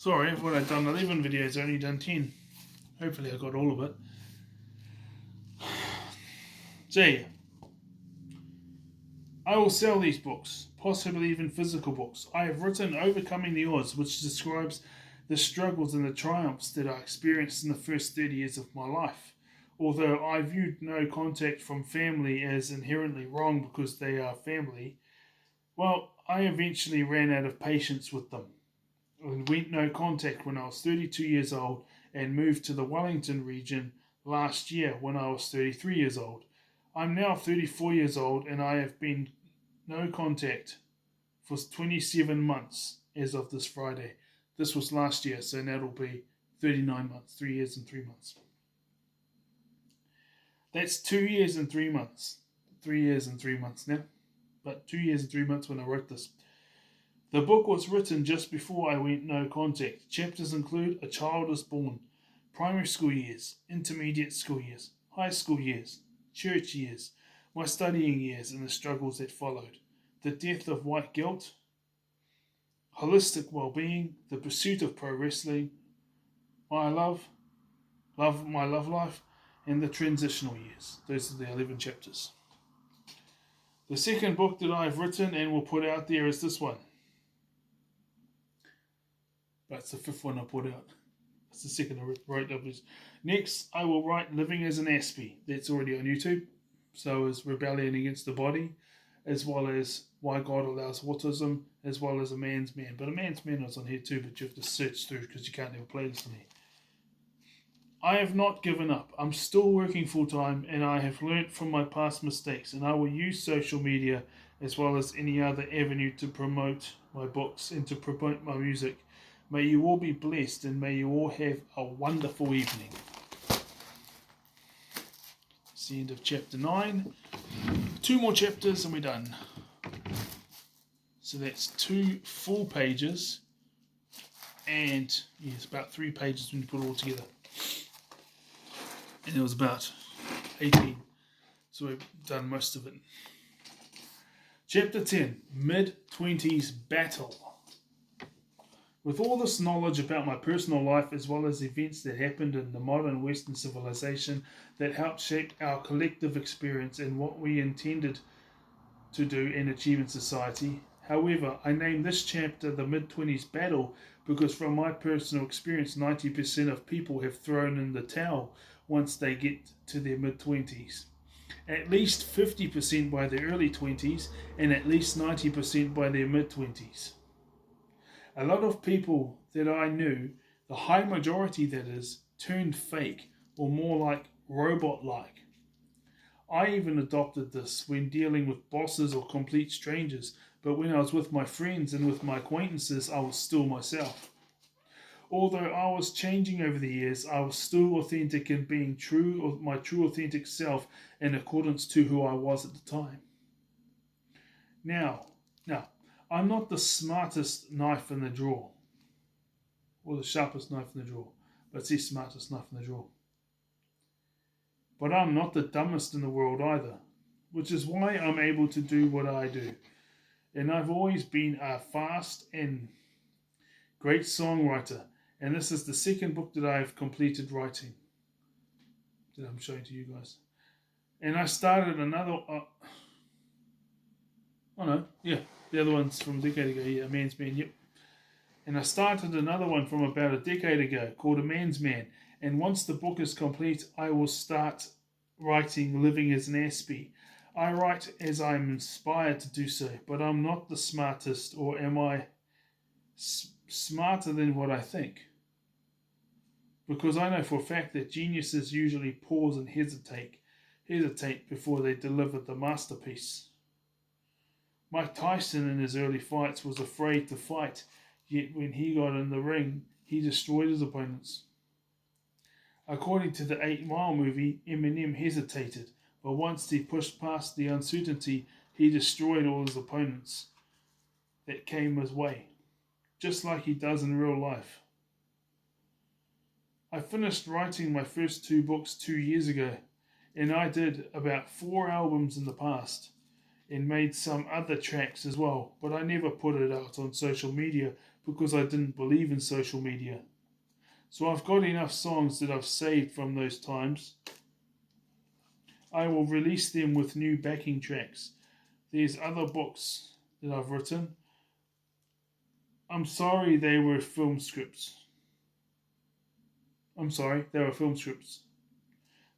Sorry, when I've done 11 videos, I only done 10. Hopefully I got all of it. So yeah, I will sell these books, possibly even physical books. I have written Overcoming the Odds, which describes the struggles and the triumphs that I experienced in the first 30 years of my life. Although I viewed no contact from family as inherently wrong because they are family, well, I eventually ran out of patience with them and went no contact when I was 32 years old and moved to the Wellington region last year when I was 33 years old. I'm now 34 years old and I have been no contact for 27 months as of this Friday. This was last year, so that'll be 39 months, 3 years and 3 months. That's 2 years and 3 months. 3 years and 3 months now, but 2 years and 3 months when I wrote this. The book was written just before I went no contact. Chapters include A Child is Born, primary school years, intermediate school years, high school years, church years, my studying years and the struggles that followed, the death of white guilt, holistic well-being, the pursuit of pro wrestling, my love life, and the transitional years. Those are the 11 chapters. The second book that I've written and will put out there is this one. That's the fifth one I put out. That's the second I wrote. Next, I will write Living as an Aspie. That's already on YouTube. So is Rebellion Against the Body, as well as Why God Allows Autism, as well as A Man's Man. But A Man's Man is on here too, but you have to search through because you can't have a playlist on here. I have not given up. I'm still working full time and I have learnt from my past mistakes, and I will use social media as well as any other avenue to promote my books and to promote my music. May you all be blessed and may you all have a wonderful evening. It's the end of chapter 9. 2 more chapters and we're done. So that's 2 full pages and it's about 3 pages when you put it all together. And it was about 18. So we've done most of it. Chapter 10, Mid-20s Battle. With all this knowledge about my personal life as well as events that happened in the modern Western civilization that helped shape our collective experience and what we intended to do and achieve in society. However, I named this chapter the Mid-20s Battle because from my personal experience, 90% of people have thrown in the towel once they get to their mid-20s. At least 50% by their early 20s and at least 90% by their mid-20s. A lot of people that I knew, the high majority that is, turned fake or more like robot-like. I even adopted this when dealing with bosses or complete strangers, but when I was with my friends and with my acquaintances, I was still myself. Although I was changing over the years, I was still authentic in being true, or my true authentic self in accordance to who I was at the time. Now, I'm not the smartest knife in the drawer, or the sharpest knife in the drawer, but it's the smartest knife in the drawer. But I'm not the dumbest in the world either, which is why I'm able to do what I do. And I've always been a fast and great songwriter, and this is the second book that I've completed writing that I'm showing to you guys. And I started another... the other one's from a decade ago. Yeah, A Man's Man, yep. And I started another one from about a decade ago called A Man's Man. And once the book is complete, I will start writing Living as an Aspie. I write as I'm inspired to do so, but I'm not the smartest, or am I smarter than what I think? Because I know for a fact that geniuses usually pause and hesitate before they deliver the masterpiece. Mike Tyson in his early fights was afraid to fight, yet when he got in the ring, he destroyed his opponents. According to the 8 Mile movie, Eminem hesitated, but once he pushed past the uncertainty, he destroyed all his opponents that came his way, just like he does in real life. I finished writing my first 2 books 2 years ago, and I did about 4 albums in the past. and made some other tracks as well, but I never put it out on social media because I didn't believe in social media. So I've got enough songs that I've saved from those times. I will release them with new backing tracks. There's other books that I've written. I'm sorry they were film scripts. They were film scripts.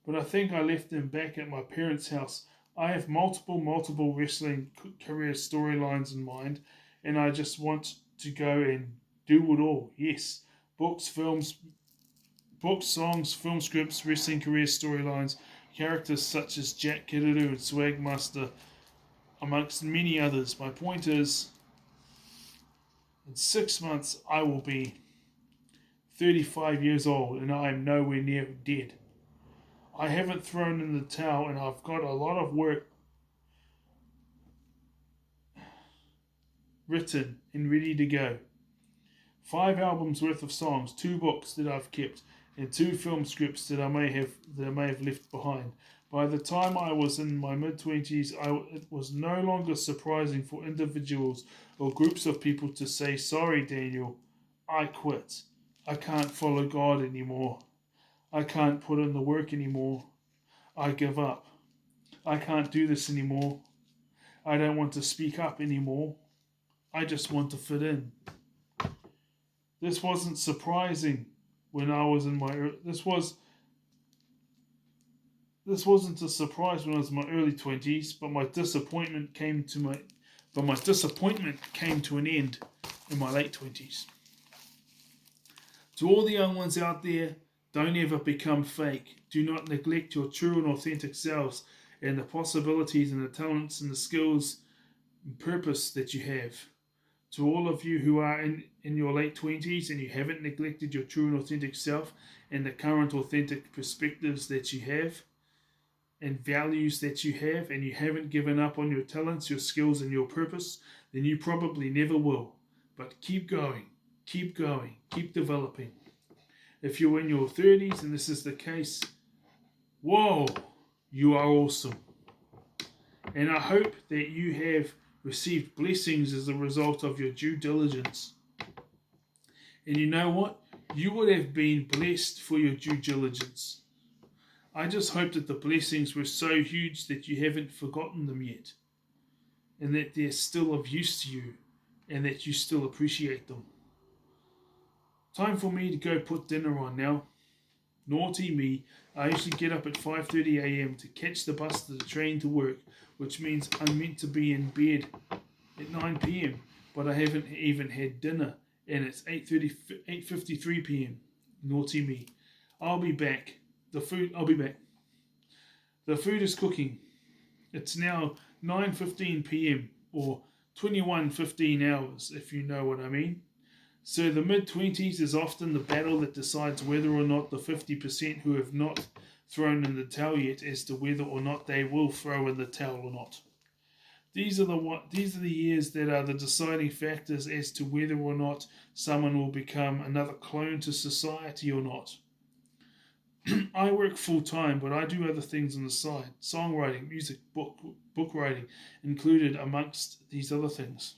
But I think I left them back at my parents' house. I have multiple wrestling career storylines in mind, and I just want to go and do it all. Yes, books, songs, film scripts, wrestling career storylines, characters such as Jack Kidderoo and Swagmaster, amongst many others. My point is, in 6 months I will be 35 years old and I am nowhere near dead. I haven't thrown in the towel and I've got a lot of work written and ready to go. 5 albums worth of songs, 2 books that I've kept, and 2 film scripts that I may have left behind. By the time I was in my mid-20s, it was no longer surprising for individuals or groups of people to say, "Sorry, Daniel, I quit. I can't follow God anymore. I can't put in the work anymore. I give up. I can't do this anymore. I don't want to speak up anymore. I just want to fit in." This wasn't surprising when I was in my... This wasn't a surprise when I was in my early 20s, but my disappointment came to an end in my late 20s. To all the young ones out there, don't ever become fake. Do not neglect your true and authentic selves and the possibilities and the talents and the skills and purpose that you have. To all of you who are in your late 20s and you haven't neglected your true and authentic self and the current authentic perspectives that you have and values that you have, and you haven't given up on your talents, your skills and your purpose, then you probably never will. But keep going, keep developing. If you're in your 30s and this is the case, whoa, you are awesome. And I hope that you have received blessings as a result of your due diligence. And you know what? You would have been blessed for your due diligence. I just hope that the blessings were so huge that you haven't forgotten them yet, and that they're still of use to you, and that you still appreciate them. Time for me to go put dinner on now. Naughty me, I usually get up at 5:30 a.m. to catch the bus to the train to work, which means I'm meant to be in bed at 9 p.m, but I haven't even had dinner, and it's 8:53 p.m. Naughty me. I'll be back. I'll be back. The food is cooking. It's now 9:15 p.m. or 21:15 hours, if you know what I mean. So the mid-20s is often the battle that decides whether or not the 50% who have not thrown in the towel yet as to whether or not they will throw in the towel or not. These are the years that are the deciding factors as to whether or not someone will become another clone to society or not. I work full-time, but I do other things on the side. Songwriting, music, book writing, included amongst these other things.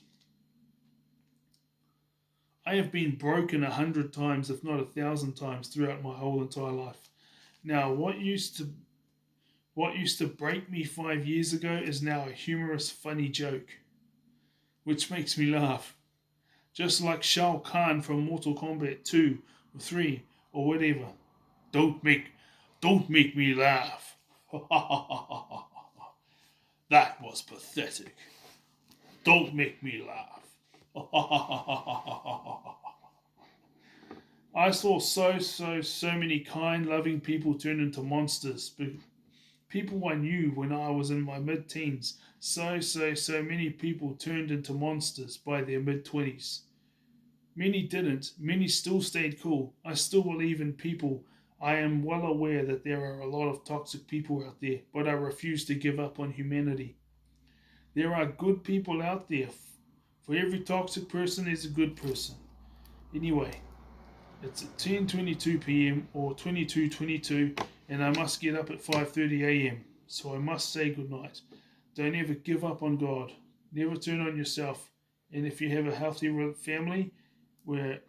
I have been broken 100 times, if not 1,000 times, throughout my whole entire life. Now, what used to break me 5 years ago is now a humorous, funny joke, which makes me laugh. Just like Shao Kahn from Mortal Kombat 2 or 3 or whatever. Don't make me laugh. That was pathetic. Don't make me laugh. I saw so many kind, loving people turn into monsters. People I knew when I was in my mid-teens. So many people turned into monsters by their mid-20s. Many didn't. Many still stayed cool. I still believe in people. I am well aware that there are a lot of toxic people out there, but I refuse to give up on humanity. There are good people out there. For every toxic person is a good person. Anyway, it's at 10:22 p.m. or 22:22, and I must get up at 5:30 a.m. So I must say goodnight. Don't ever give up on God. Never turn on yourself. And if you have a healthy family where